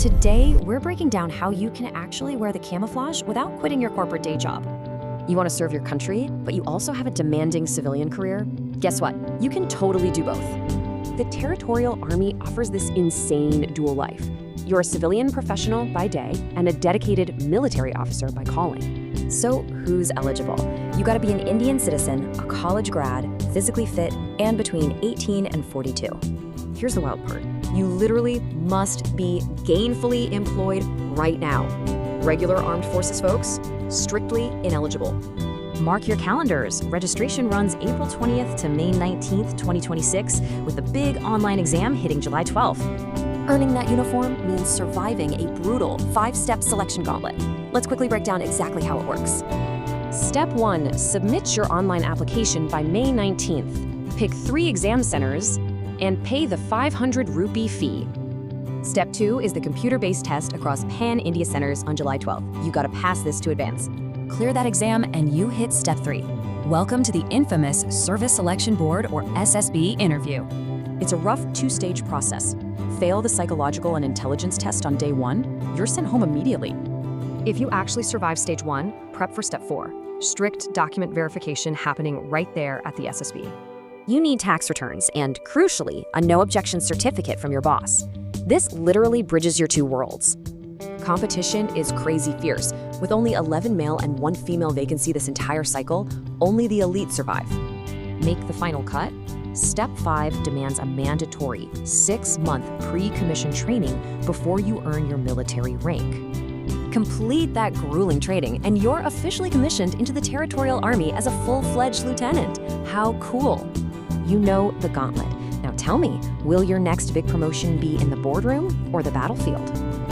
Today, we're breaking down how you can actually wear the camouflage without quitting your corporate day job. You want to serve your country, but you also have a demanding civilian career? Guess what? You can totally do both. The Territorial Army offers this insane dual life. You're a civilian professional by day and a dedicated military officer by calling. So who's eligible? You gotta be an Indian citizen, a college grad, physically fit, and between 18 and 42. Here's the wild part. You literally must be gainfully employed right now. Regular armed forces folks, strictly ineligible. Mark your calendars. Registration runs April 20th to May 19th, 2026, with the big online exam hitting July 12th. Earning that uniform means surviving a brutal 5-step selection gauntlet. Let's quickly break down exactly how it works. Step 1, submit your online application by May 19th. Pick 3 exam centers and pay the 500 rupee fee. Step 2 is the computer-based test across pan-India centers on July 12th. You gotta pass this to advance. Clear that exam and you hit Step 3. Welcome to the infamous Service Selection Board, or SSB, interview. It's a rough 2-stage process. Fail the psychological and intelligence test on day 1, you're sent home immediately. If you actually survive stage 1, prep for Step 4. Strict document verification happening right there at the SSB. You need tax returns and, crucially, a no-objection certificate from your boss. This literally bridges your 2 worlds. Competition is crazy fierce. With only 11 male and 1 female vacancy this entire cycle, only the elite survive. Make the final cut? Step 5 demands a mandatory 6-month pre-commission training before you earn your military rank. Complete that grueling training and you're officially commissioned into the Territorial Army as a full-fledged lieutenant. How cool! You know the gauntlet. Now tell me, will your next big promotion be in the boardroom or the battlefield?